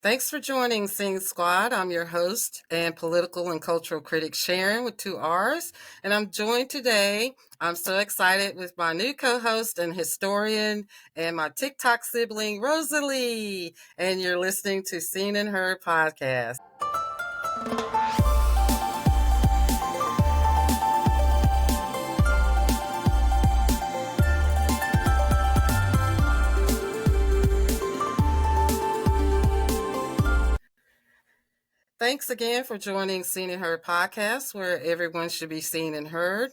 Thanks for joining Sing Squad. I'm your host and political and cultural critic Sharron with two R's. And I'm joined today, I'm so excited, with my new co-host and historian and my TikTok sibling, Rosalie. And you're listening to Seen and Heard podcast. Thanks again for joining Seen and Heard podcast, where everyone should be seen and heard.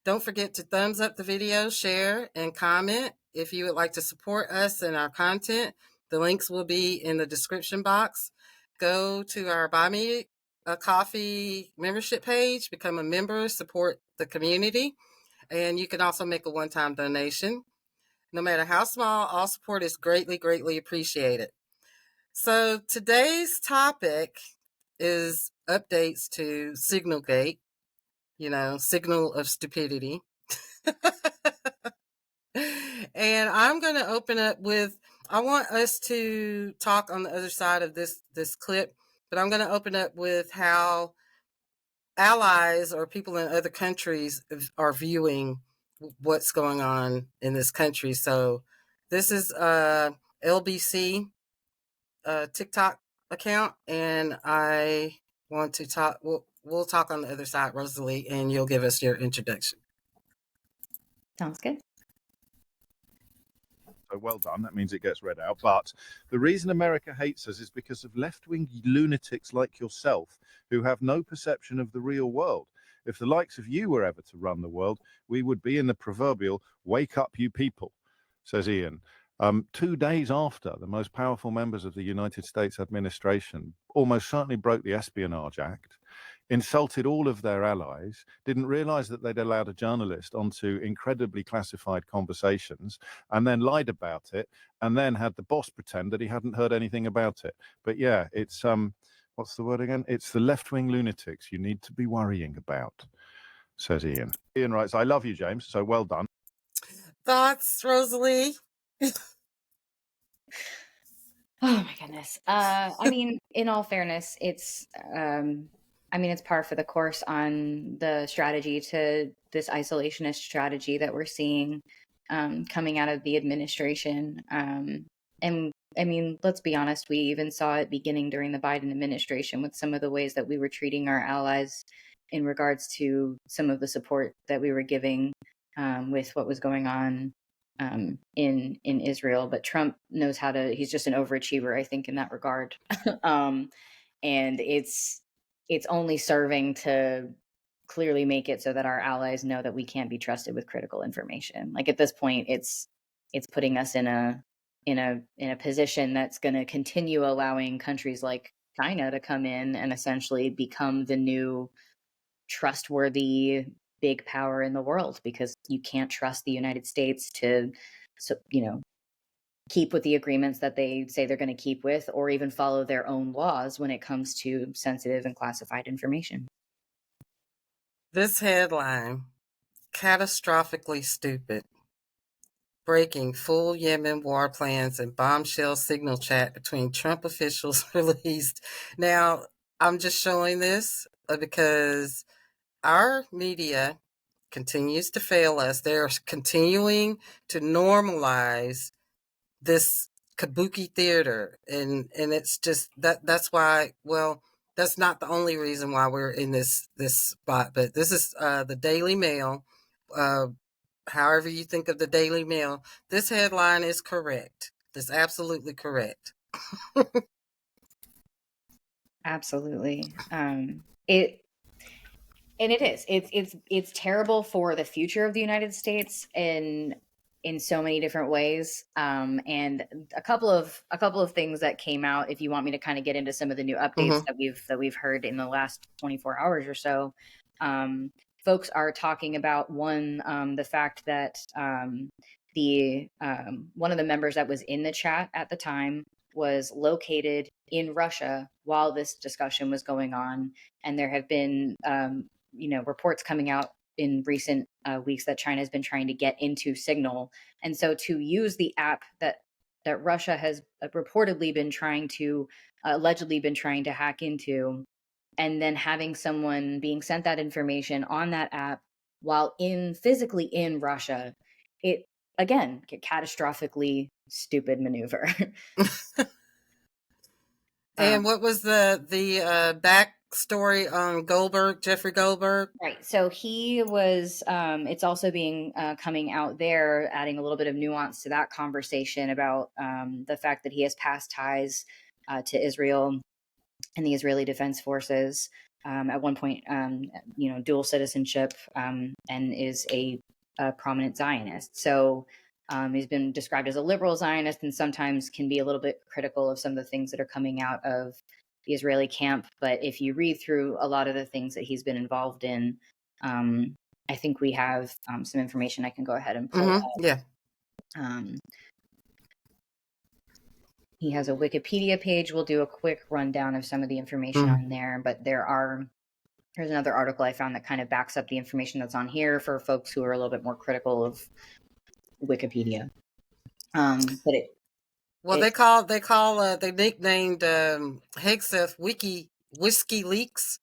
Don't forget to thumbs up the video, share, and comment. If you would like to support us and our content, the links will be in the description box. Go to our Buy Me a Coffee membership page, become a member, support the community, and you can also make a one-time donation. No matter how small, all support is greatly, greatly appreciated. So today's topic is updates to Signalgate, signal of stupidity. And I'm going to open up with, I want us to talk on the other side of this clip, but I'm going to open up with how allies or people in other countries are viewing what's going on in this country. So this is LBC TikTok account, and I want to talk. We'll talk on the other side, Rosalie, and you'll give us your introduction. Sounds good. So well done. That means it gets read out. But the reason America hates us is because of left-wing lunatics like yourself who have no perception of the real world. If the likes of you were ever to run the world, we would be in the proverbial "wake up, you people," says Ian. 2 days after the most powerful members of the United States administration almost certainly broke the Espionage Act, insulted all of their allies, didn't realize that they'd allowed a journalist onto incredibly classified conversations, and then lied about it, and then had the boss pretend that he hadn't heard anything about it. But yeah, it's, what's the word again? It's the left-wing lunatics you need to be worrying about, says Ian. Ian writes, I love you, James, so well done. Thoughts, Rosalie? Oh my goodness. I mean, in all fairness, it's par for the course on the strategy to this isolationist strategy that we're seeing coming out of the administration. And I mean, let's be honest, we even saw it beginning during the Biden administration with some of the ways that we were treating our allies in regards to some of the support that we were giving with what was going on in Israel. But Trump knows how to, he's just an overachiever, I think, in that regard. And it's only serving to clearly make it so that our allies know that we can't be trusted with critical information. Like at this point, it's putting us in a position that's going to continue allowing countries like China to come in and essentially become the new trustworthy big power in the world, because you can't trust the United States to, keep with the agreements that they say they're going to keep with, or even follow their own laws when it comes to sensitive and classified information. This headline, catastrophically stupid. Breaking full Yemen war plans and bombshell signal chat between Trump officials released. Now, I'm just showing this because our media continues to fail us. They're continuing to normalize this kabuki theater, and it's just that's why, well, that's not the only reason why we're in this spot, but this is the Daily Mail. However you think of the Daily Mail, this headline is correct. It's absolutely correct. Absolutely. It is. It's terrible for the future of the United States in so many different ways. And a couple of things that came out, if you want me to kind of get into some of the new updates that we've heard in the last 24 hours or so. Folks are talking about the fact that the one of the members that was in the chat at the time was located in Russia while this discussion was going on, and there have been reports coming out in recent weeks that China has been trying to get into Signal, and so to use the app that that Russia has reportedly been trying to, allegedly been trying to hack into, and then having someone being sent that information on that app while physically in Russia, it again, catastrophically stupid maneuver. And what was the backstory on Goldberg, Jeffrey Goldberg? Right. So he was, it's also being coming out there, adding a little bit of nuance to that conversation about the fact that he has past ties to Israel and the Israeli Defense Forces. At one point, dual citizenship, and is a prominent Zionist. So he's been described as a liberal Zionist, and sometimes can be a little bit critical of some of the things that are coming out of the Israeli camp. But if you read through a lot of the things that he's been involved in, I think we have some information I can go ahead and pull up. Yeah. He has a Wikipedia page. We'll do a quick rundown of some of the information on there, but here's another article I found that kind of backs up the information that's on here for folks who are a little bit more critical of Wikipedia. They nicknamed Hegseth Whiskey Leaks.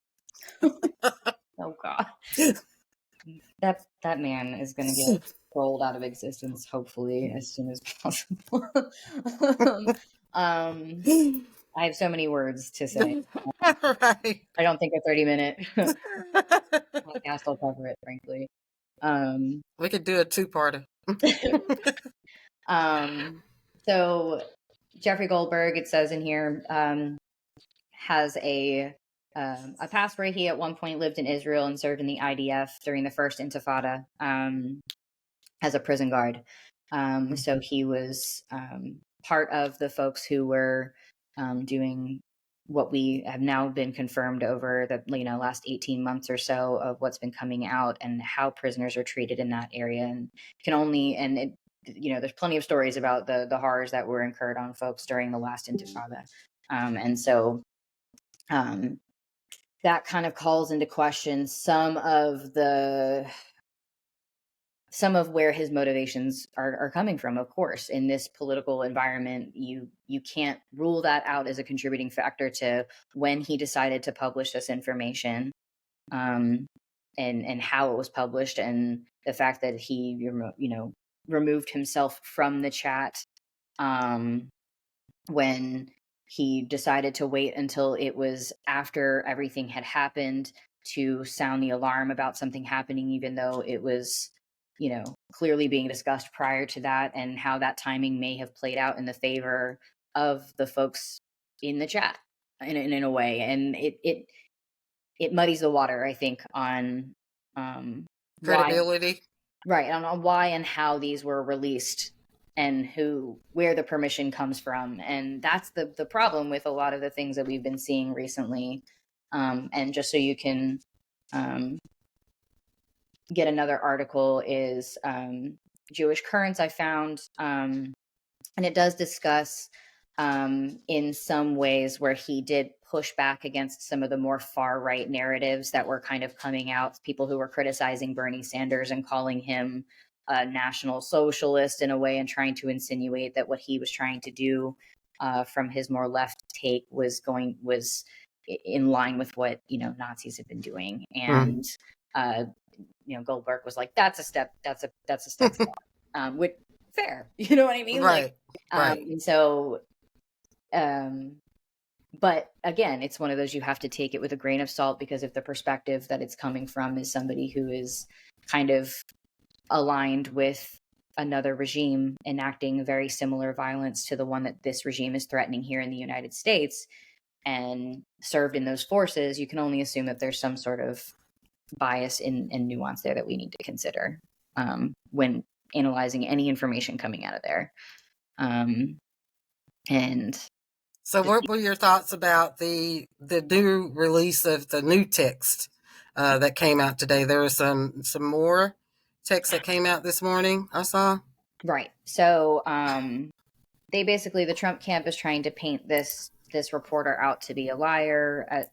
Oh God. That man is going to get rolled out of existence, hopefully, as soon as possible. I have so many words to say. Right. I don't think a 30-minute podcast will cover it, frankly. We could do a 2-parter. So Jeffrey Goldberg, it says in here, has a past where he at one point lived in Israel and served in the IDF during the first Intifada as a prison guard. So he was part of the folks who were doing what we have now been confirmed over the last 18 months or so of what's been coming out and how prisoners are treated in that area, and there's plenty of stories about the horrors that were incurred on folks during the last Intifada, and so that kind of calls into question some of where his motivations are coming from. Of course, in this political environment, you can't rule that out as a contributing factor to when he decided to publish this information, and how it was published, and the fact that he removed himself from the chat when he decided to wait until it was after everything had happened to sound the alarm about something happening, even though it was clearly being discussed prior to that, and how that timing may have played out in the favor of the folks in the chat in a way. And it muddies the water, I think, on credibility. Right. On why and how these were released and where the permission comes from. And that's the problem with a lot of the things that we've been seeing recently. And just so you can get another article is Jewish Currents I found, and it does discuss in some ways where he did push back against some of the more far right narratives that were kind of coming out, people who were criticizing Bernie Sanders and calling him a national socialist in a way, and trying to insinuate that what he was trying to do from his more left take was in line with what Nazis have been doing. And Goldberg was like, that's a step with fair, you know what I mean? Right. And so but again, it's one of those, you have to take it with a grain of salt, because if the perspective that it's coming from is somebody who is kind of aligned with another regime enacting very similar violence to the one that this regime is threatening here in the United States, and served in those forces, you can only assume that there's some sort of bias and nuance there that we need to consider when analyzing any information coming out of there. And so what were your thoughts about the new release of the new text that came out today? There was some more text that came out this morning, I saw. Right. So they basically, the Trump camp is trying to paint this reporter out to be a liar.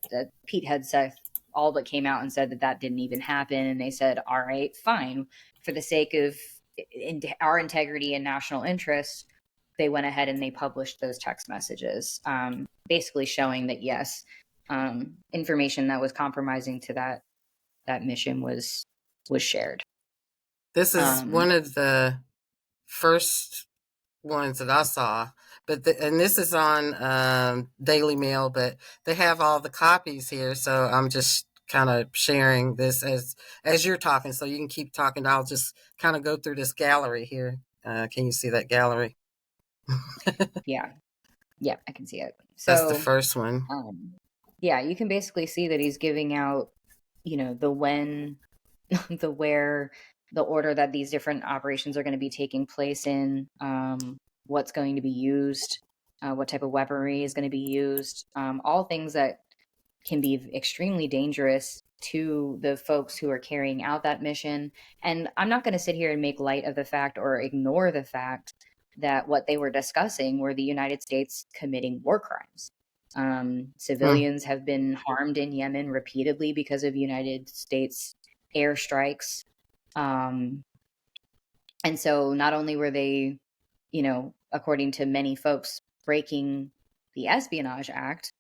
Pete Hegseth all but came out and said that didn't even happen. And they said, all right, fine. For the sake of our integrity and national interest, they went ahead and they published those text messages, basically showing that yes, information that was compromising to that mission was shared. This is one of the first ones that I saw, and this is on Daily Mail, but they have all the copies here, so I'm just kind of sharing this as you're talking, so you can keep talking. I'll just kind of go through this gallery here. Can you see that gallery? Yeah, I can see it. So that's the first one. Yeah, you can basically see that he's giving out, the when, the where, the order that these different operations are going to be taking place in, what's going to be used, what type of weaponry is going to be used, all things that can be extremely dangerous to the folks who are carrying out that mission. And I'm not going to sit here and make light of the fact or ignore the fact that what they were discussing were the United States committing war crimes. Civilians have been harmed in Yemen repeatedly because of United States airstrikes. And so not only were they, according to many folks, breaking the Espionage Act,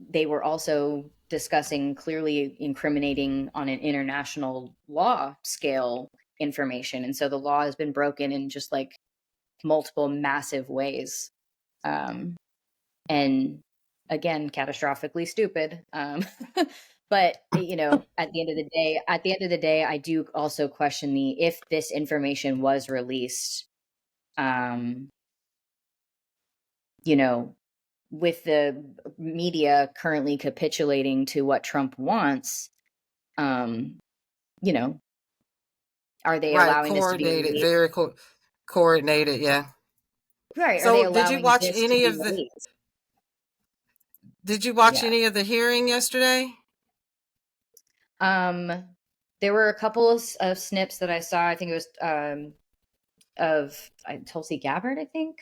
they were also discussing clearly incriminating on an international law scale information. And so the law has been broken in just like multiple massive ways. And again, catastrophically stupid. But at the end of the day, I do also question if this information was released, with the media currently capitulating to what Trump wants, are they allowing this to be released? Very coordinated, yeah. Right. So did you watch any of the any of the hearing yesterday? There were a couple of snips that I saw. I think it was of Tulsi Gabbard, I think.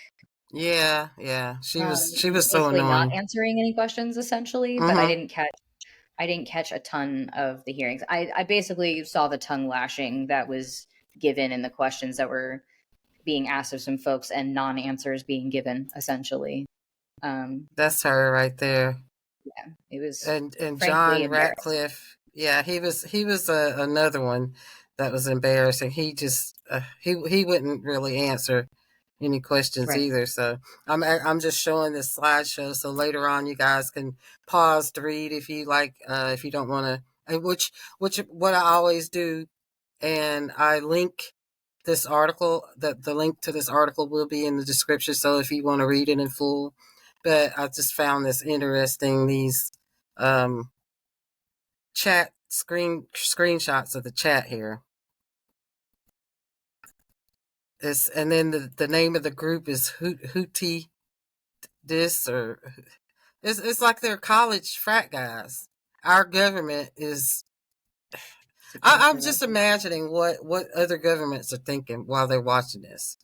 Yeah. She was so annoying. Not answering any questions essentially, but I didn't catch a ton of the hearings. I basically saw the tongue lashing that was given and the questions that were being asked of some folks and non-answers being given essentially. That's her right there. Yeah, it was. And John Ratcliffe. Yeah, he was another one that was embarrassing. He just he wouldn't really answer any questions either. So I'm just showing this slideshow. So later on, you guys can pause to read if you like. If you don't want to, which what I always do, and I link this article. The link to this article will be in the description. So if you want to read it in full, but I just found this interesting. These chat screenshots of the chat here. And then the name of the group is Houthi this, or it's like they're college frat guys. Our government is. I'm just imagining what other governments are thinking while they're watching this.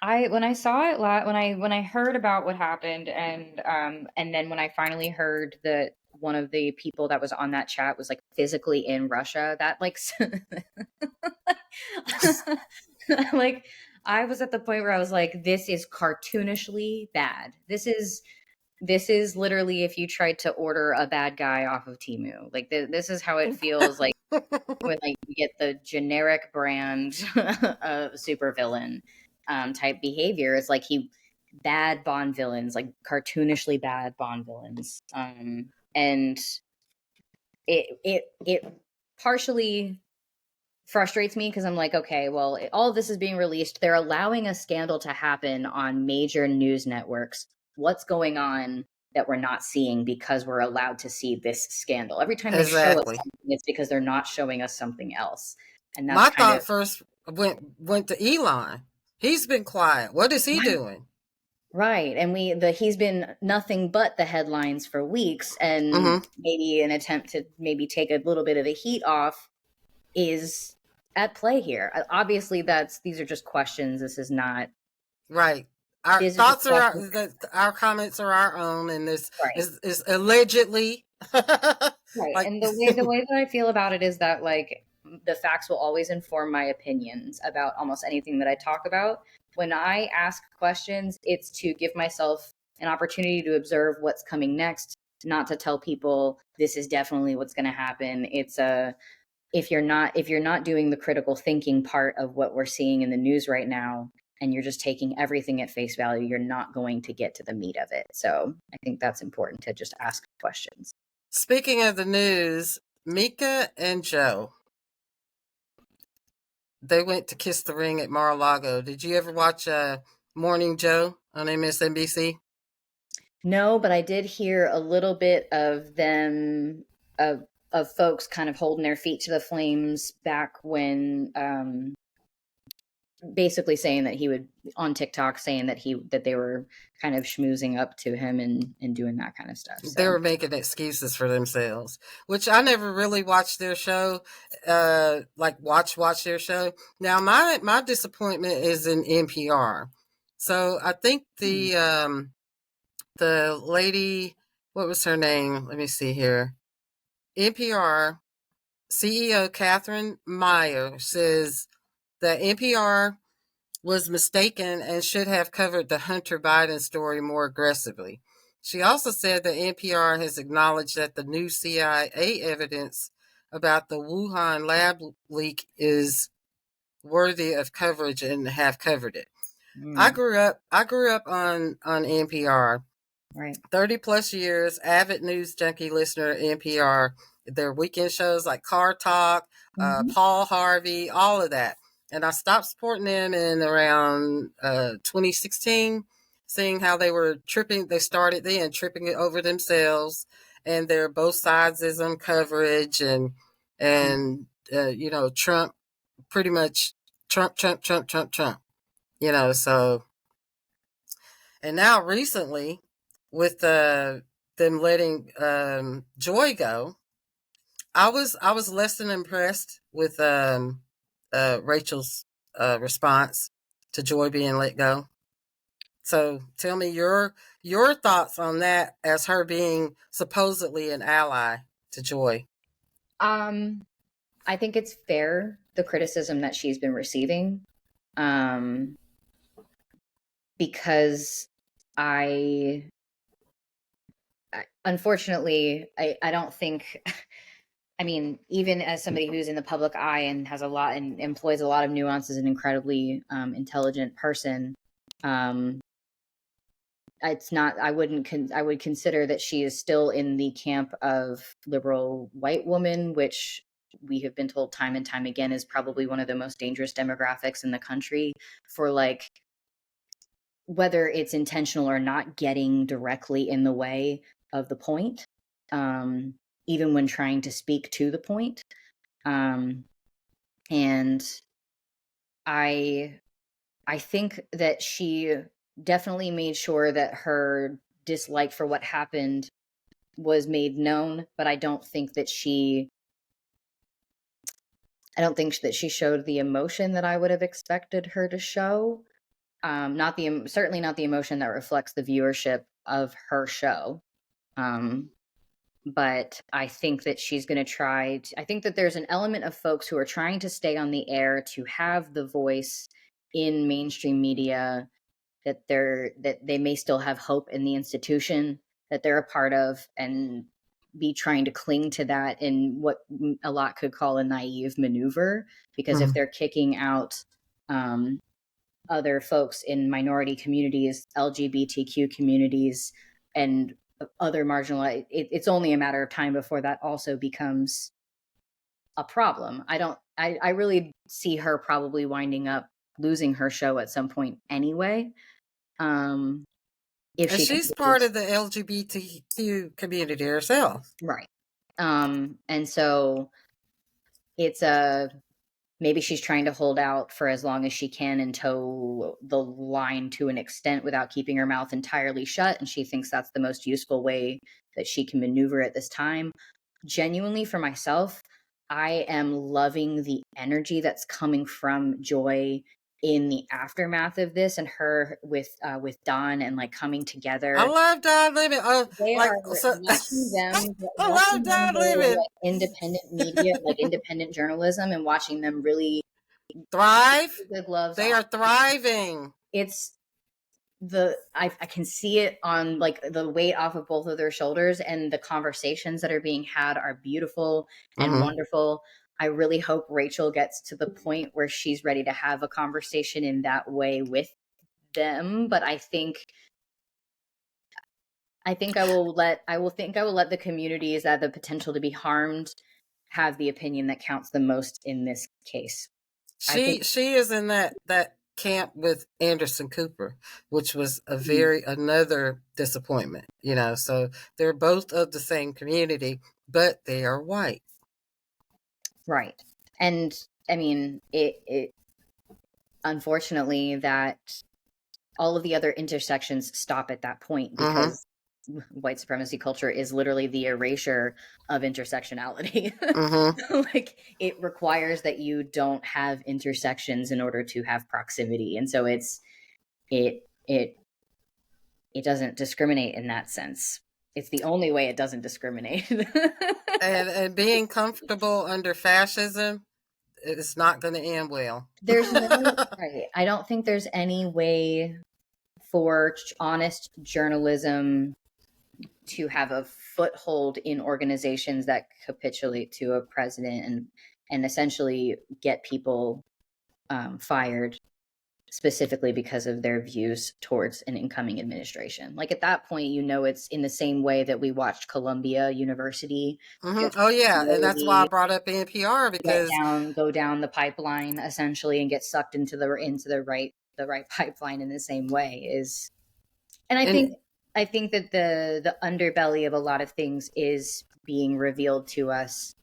When I saw it, when I heard about what happened, and then when I finally heard that one of the people that was on that chat was like physically in Russia, that like like I was at the point where I was like, this is cartoonishly bad. This is literally if you tried to order a bad guy off of Temu. Like this is how it feels like when like you get the generic brand of supervillain type behavior. It's like bad Bond villains, like cartoonishly bad Bond villains. And it partially frustrates me because I'm like, okay, well, all of this is being released. They're allowing a scandal to happen on major news networks. What's going on that we're not seeing because we're allowed to see this scandal? Every time they show us something, it's because they're not showing us something else. And that's my thought first went to Elon. He's been quiet. What is he doing? Right. And he's been nothing but the headlines for weeks, and maybe an attempt to maybe take a little bit of the heat off is at play here. Obviously these are just questions. This is not right. Our thoughts are our comments are our own, and this is allegedly right. Like, and the way that I feel about it is that like the facts will always inform my opinions about almost anything that I talk about. When I ask questions, it's to give myself an opportunity to observe what's coming next, not to tell people this is definitely what's going to happen. It's if you're not doing the critical thinking part of what we're seeing in the news right now, and you're just taking everything at face value, you're not going to get to the meat of it. So I think that's important to just ask questions. Speaking of the news, Mika and Joe, they went to kiss the ring at Mar-a-Lago. Did you ever watch Morning Joe on MSNBC? No, but I did hear a little bit of them, of folks kind of holding their feet to the flames back when, basically saying that he would, on TikTok, saying that they were kind of schmoozing up to him and doing that kind of stuff. So. They were making excuses for themselves, which I never really watched their show, like watch their show. Now my disappointment is in NPR. So I think the lady, what was her name? Let me see here. NPR CEO Catherine Meyer says that NPR was mistaken and should have covered the Hunter Biden story more aggressively. She also said that NPR has acknowledged that the new CIA evidence about the Wuhan lab leak is worthy of coverage and have covered it. I grew up on NPR. Right. 30 plus years, avid news junkie listener at NPR. Their weekend shows like Car Talk, Paul Harvey, all of that. And I stopped supporting them in around 2016, seeing how they were tripping. They started then tripping it over themselves and their both sidesism coverage and Trump, pretty much Trump. So, and now recently with them letting Joy go, I was less than impressed with Rachel's response to Joy being let go. So tell me your thoughts on that as her being supposedly an ally to Joy. I think it's fair, the criticism that she's been receiving, because unfortunately, I don't think, I mean, even as somebody who's in the public eye and has a lot and employs a lot of nuances, an incredibly intelligent person, it's not, I would consider that she is still in the camp of liberal white woman, which we have been told time and time again is probably one of the most dangerous demographics in the country for, like, whether it's intentional or not, getting directly in the way of the point, even when trying to speak to the point. And I think that she definitely made sure that her dislike for what happened was made known, but I don't think that she showed the emotion that I would have expected her to show. Certainly not the emotion that reflects the viewership of her show. But I think that she's going to try. I think that there's an element of folks who are trying to stay on the air, to have the voice in mainstream media, that they may still have hope in the institution that they're a part of, and be trying to cling to that in what a lot could call a naive maneuver. Because if they're kicking out other folks in minority communities, LGBTQ communities, and other marginalized, it's only a matter of time before that also becomes a problem. I really see her probably winding up losing her show at some point anyway. If she's part of the LGBTQ community herself. Right. And so it's maybe she's trying to hold out for as long as she can and toe the line to an extent without keeping her mouth entirely shut. And she thinks that's the most useful way that she can maneuver at this time. Genuinely, for myself, I am loving the energy that's coming from Joy in the aftermath of this, and her with Don and like coming together. I love Don Lemon. They Like, are so, watching them I love go Don like Lemon. independent media, like independent journalism, and watching them really Thrive. good gloves They off. are thriving. It's I can see it on like the weight off of both of their shoulders, and the conversations that are being had are beautiful and wonderful. I really hope Rachel gets to the point where she's ready to have a conversation in that way with them. But I think I will let the communities that have the potential to be harmed have the opinion that counts the most in this case. She is in that camp with Anderson Cooper, which was another disappointment, so they're both of the same community, but they are white. Right. And I mean, it unfortunately that all of the other intersections stop at that point, because white supremacy culture is literally the erasure of intersectionality. Like, it requires that you don't have intersections in order to have proximity, and so it doesn't discriminate in that sense. It's the only way it doesn't discriminate. and being comfortable under fascism, it's not going to end well. There's no right. I don't think there's any way for honest journalism to have a foothold in organizations that capitulate to a president and essentially get people fired specifically because of their views towards an incoming administration. Like, at that point, it's in the same way that we watched Columbia University. Oh yeah, and that's why I brought up NPR, because go down the pipeline essentially and get sucked into the right pipeline in the same way is. And I think that the underbelly of a lot of things is being revealed to us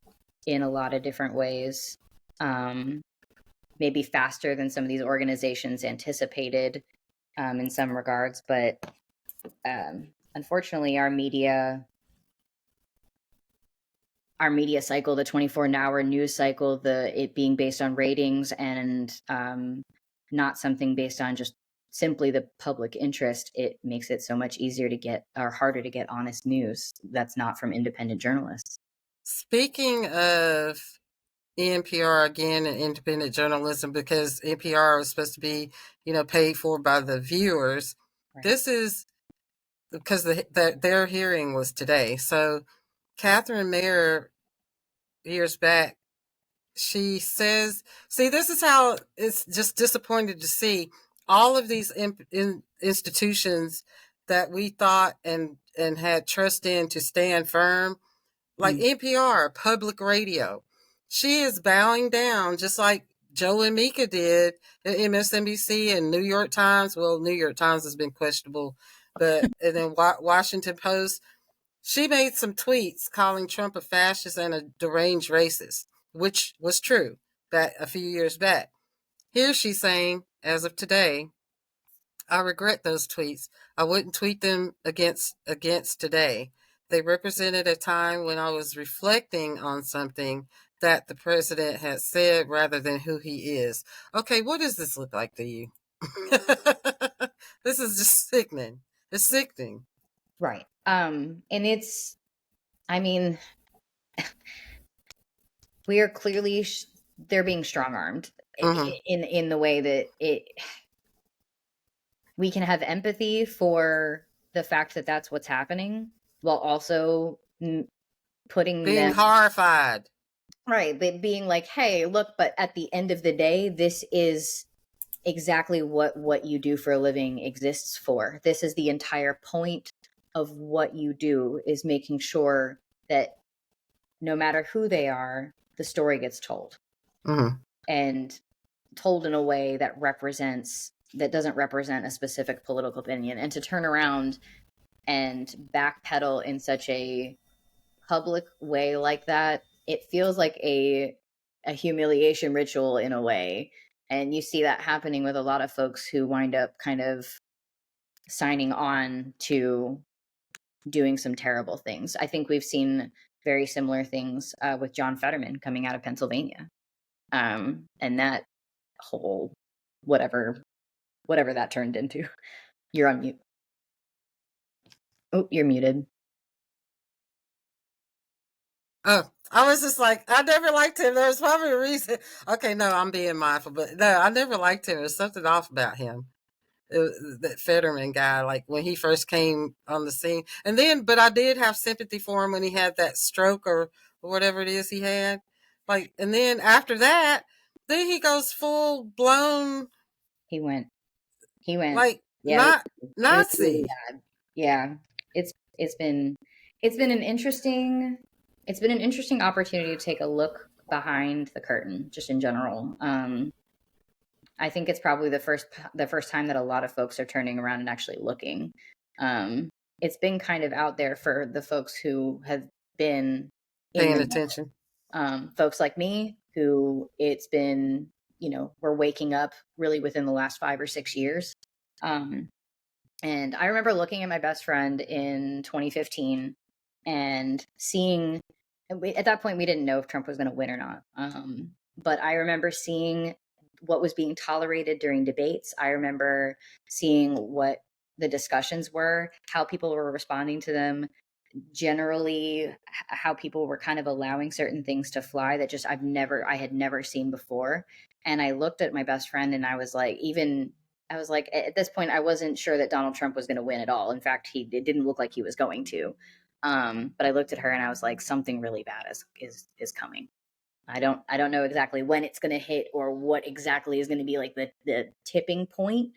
in a lot of different ways. Maybe faster than some of these organizations anticipated in some regards. But unfortunately, our media cycle, the 24-hour news cycle, it being based on ratings and not something based on just simply the public interest, it makes it so much easier to get, or harder to get, honest news that's not from independent journalists. Speaking of NPR again and independent journalism, because NPR is supposed to be, paid for by the viewers. Right. This is because their hearing was today. So Catherine Mayer, years back, she says, this is how it's just disappointed to see all of these institutions that we thought and had trust in to stand firm, like NPR, public radio. She is bowing down, just like Joe and Mika did at MSNBC and New York Times. Well, New York Times has been questionable, and then Washington Post. She made some tweets calling Trump a fascist and a deranged racist, which was true back a few years back. Here she's saying, as of today, I regret those tweets. I wouldn't tweet them against today. They represented a time when I was reflecting on something that the president had said rather than who he is. Okay, what does this look like to you? This is just sickening. It's sickening. Right. And it's, I mean, we are clearly, they're being strong-armed in the way that we can have empathy for the fact that that's what's happening, while also being horrified. Right. But being like, hey, look, but at the end of the day, this is exactly what you do for a living exists for. This is the entire point of what you do, is making sure that no matter who they are, the story gets told. And told in a way that doesn't represent a specific political opinion. And to turn around and backpedal in such a public way like that, it feels like a humiliation ritual in a way. And you see that happening with a lot of folks who wind up kind of signing on to doing some terrible things. I think we've seen very similar things with John Fetterman coming out of Pennsylvania. And that whole whatever that turned into. You're on mute. Oh, you're muted. Oh, I was just like, I never liked him. There was probably a reason. Okay, no, I'm being mindful, but no, I never liked him. There's something off about him. That Fetterman guy, like when he first came on the scene, and then, but I did have sympathy for him when he had that stroke or whatever it is he had. Like, and then after that, then he goes full blown. He went. Like Yeah, not it was really Nazi. bad. Yeah, it's been an interesting opportunity to take a look behind the curtain, just in general. I think it's probably the first time that a lot of folks are turning around and actually looking. It's been kind of out there for the folks who have been in Paying the attention. folks like me, who it's been, we're waking up really within the last 5 or 6 years. And I remember looking at my best friend in 2015 and seeing, at that point, we didn't know if Trump was going to win or not. But I remember seeing what was being tolerated during debates. I remember seeing what the discussions were, how people were responding to them, generally how people were kind of allowing certain things to fly that just I had never seen before. And I looked at my best friend and I was like, at this point, I wasn't sure that Donald Trump was going to win at all. In fact, it didn't look like he was going to. But I looked at her and I was like, something really bad is coming. I don't know exactly when it's going to hit or what exactly is going to be like the tipping point.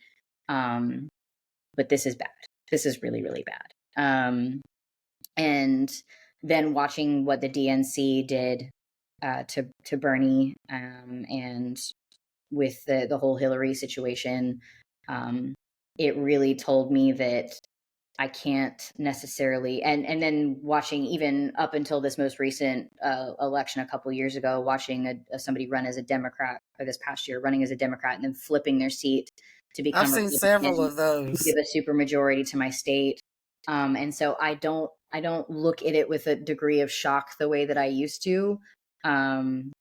But this is bad. This is really, really bad. And then watching what the DNC did to Bernie, and with the whole Hillary situation, it really told me that I can't necessarily, and then watching even up until this most recent election a couple years ago, watching somebody run as a Democrat, or this past year running as a Democrat and then flipping their seat to I've become a seen several Republican, of those. give a supermajority to my state. And so I don't look at it with a degree of shock the way that I used to. And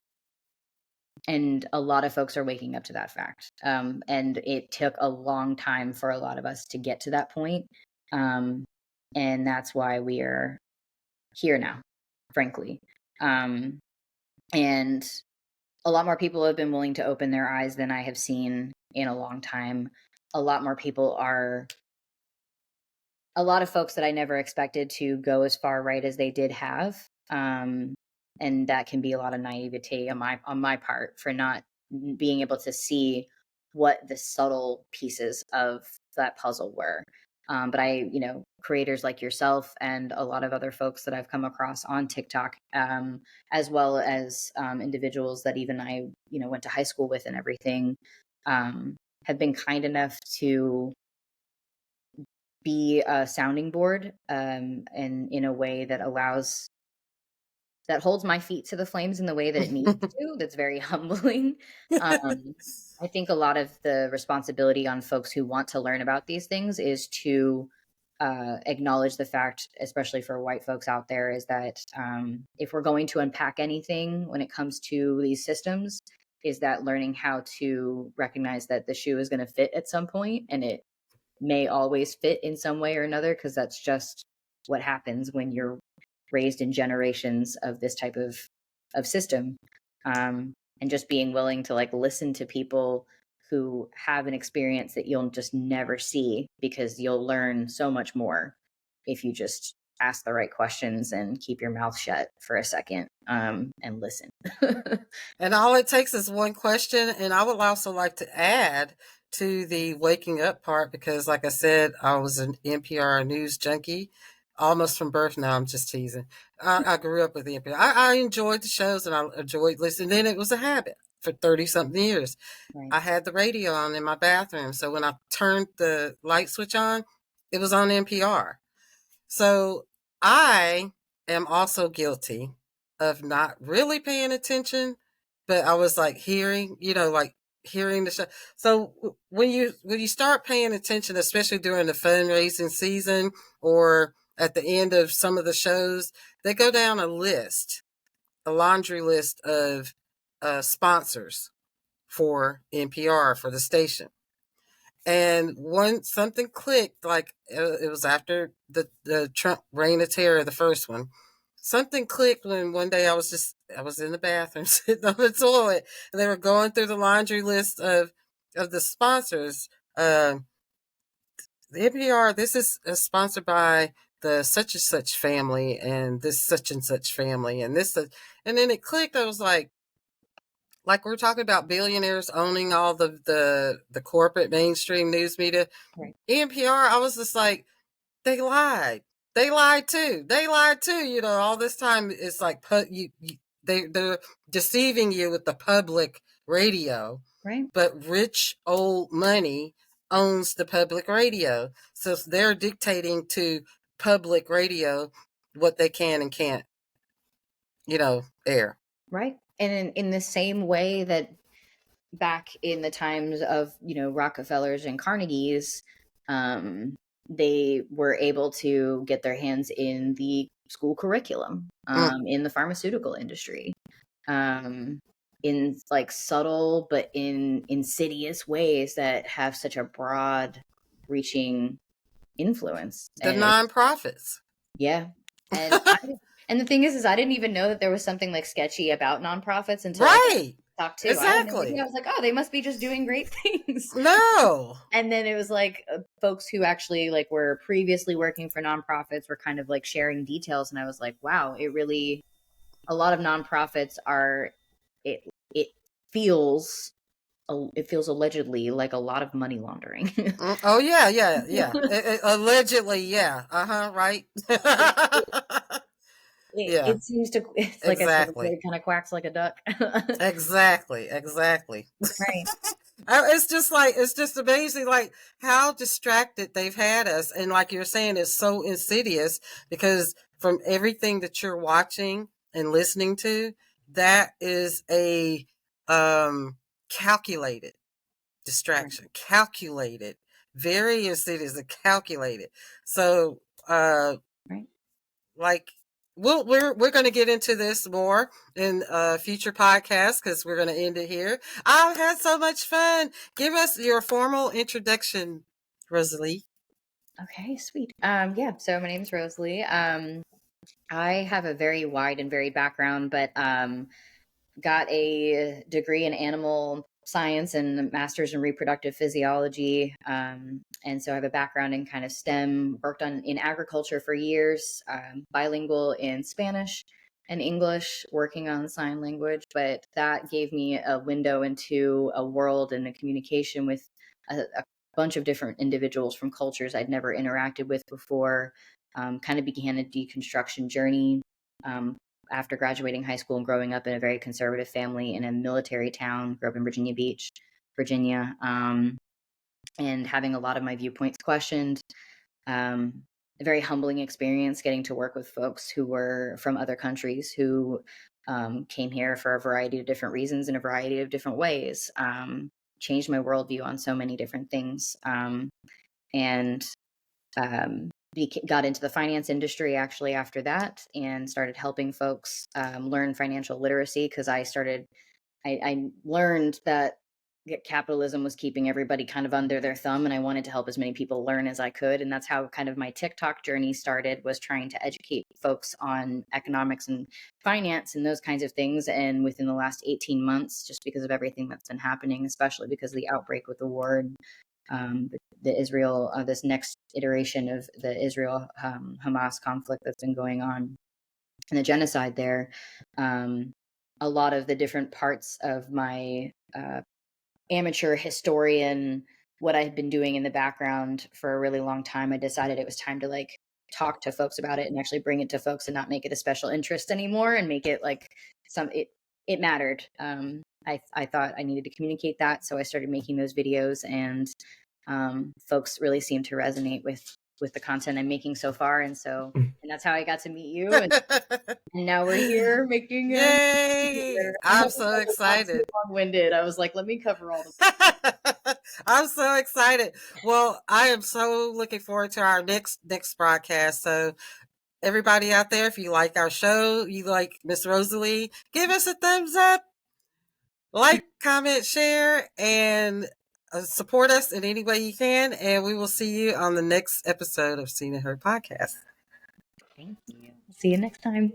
a lot of folks are waking up to that fact. And it took a long time for a lot of us to get to that point. And that's why we are here now, frankly. And a lot more people have been willing to open their eyes than I have seen in a long time. A lot more people are, a lot of folks that I never expected to go as far right as they did have. And that can be a lot of naivety on my part for not being able to see what the subtle pieces of that puzzle were. But creators like yourself and a lot of other folks that I've come across on TikTok, as well as individuals that even I, went to high school with and everything, have been kind enough to be a sounding board, and in a way that holds my feet to the flames in the way that it needs to. That's very humbling. I think a lot of the responsibility on folks who want to learn about these things is to acknowledge the fact, especially for white folks out there, is that if we're going to unpack anything when it comes to these systems, is that learning how to recognize that the shoe is going to fit at some point, and it may always fit in some way or another, because that's just what happens when you're raised in generations of this type of system. And just being willing to listen to people who have an experience that you'll just never see, because you'll learn so much more if you just ask the right questions and keep your mouth shut for a second, and listen. And all it takes is one question. And I would also like to add to the waking up part, because like I said, I was an NPR news junkie almost from birth. Now I'm just teasing. I grew up with the NPR. I enjoyed the shows and I enjoyed listening. Then it was a habit for 30 something years. Right. I had the radio on in my bathroom. So when I turned the light switch on, it was on NPR. So I am also guilty of not really paying attention, but I was hearing, hearing the show. So when you start paying attention, especially during the fundraising season or at the end of some of the shows, they go down a laundry list of sponsors for NPR, for the station. And something clicked, like it was after the Trump reign of terror, the first one. Something clicked when one day I was in the bathroom sitting on the toilet, and they were going through the laundry list of the sponsors. The NPR, this is sponsored by the such and such family, and this such and such family, and this, and then it clicked. I was like we're talking about billionaires owning all the corporate mainstream news media. Right. NPR, I was just like, they lied. They lied too. They lied too. You know, all this time it's like they're deceiving you with the public radio. Right. But rich old money owns the public radio. So they're dictating to public radio what they can and can't, air. Right. And in the same way that back in the times of, Rockefellers and Carnegies, they were able to get their hands in the school curriculum, in the pharmaceutical industry, in like subtle but in insidious ways that have such a broad reaching influence. The nonprofits. Yeah. And and the thing is I didn't even know that there was something like sketchy about nonprofits until right. I talked to. Exactly. I was like, oh, they must be just doing great things. No. And then it was like folks who actually like were previously working for nonprofits were kind of like sharing details, and I was like, wow, a lot of nonprofits are it feels allegedly like a lot of money laundering. Oh yeah. Allegedly, yeah. Right. It seems to. It's like exactly. I said, it kind of quacks like a duck. Exactly. Right. It's just amazing, like how distracted they've had us, and like you're saying, it's so insidious because from everything that you're watching and listening to, that is a calculated distraction, right. Calculated, very insidious, and calculated. So, right. Like. We're going to get into this more in future podcasts because we're going to end it here. I've had so much fun. Give us your formal introduction, Rosalie. Okay, sweet. Yeah. So my name is Rosalie. I have a very wide and varied background, but got a degree in animal science and a master's in reproductive physiology. And so I have a background in kind of STEM, worked in agriculture for years, bilingual in Spanish and English, working on sign language. But that gave me a window into a world and a communication with a bunch of different individuals from cultures I'd never interacted with before. Kind of began a deconstruction journey. After graduating high school and growing up in a very conservative family in a military town, grew up in Virginia Beach, Virginia, and having a lot of my viewpoints questioned. A very humbling experience getting to work with folks who were from other countries who came here for a variety of different reasons in a variety of different ways. Changed my worldview on so many different things. Got into the finance industry actually after that and started helping folks learn financial literacy because I learned that capitalism was keeping everybody kind of under their thumb, and I wanted to help as many people learn as I could. And that's how kind of my TikTok journey started, was trying to educate folks on economics and finance and those kinds of things. And within the last 18 months, just because of everything that's been happening, especially because of the outbreak with the war and the Israel, this next iteration of the Israel Hamas conflict that's been going on and the genocide there, a lot of the different parts of my amateur historian, what I had been doing in the background for a really long time, I decided it was time to like talk to folks about it and actually bring it to folks and not make it a special interest anymore and make it like it mattered. I thought I needed to communicate that. So I started making those videos, and folks really seem to resonate with the content I'm making so far. And that's how I got to meet you. And now we're here making it. Yay! I'm so excited. Long-winded. I was like, let me cover all the I'm so excited. Well, I am so looking forward to our next broadcast. So everybody out there, if you like our show, you like Miss Rosalie, give us a thumbs up. Like, comment, share, and support us in any way you can. And we will see you on the next episode of Seen and Heard Podcast. Thank you. See you next time.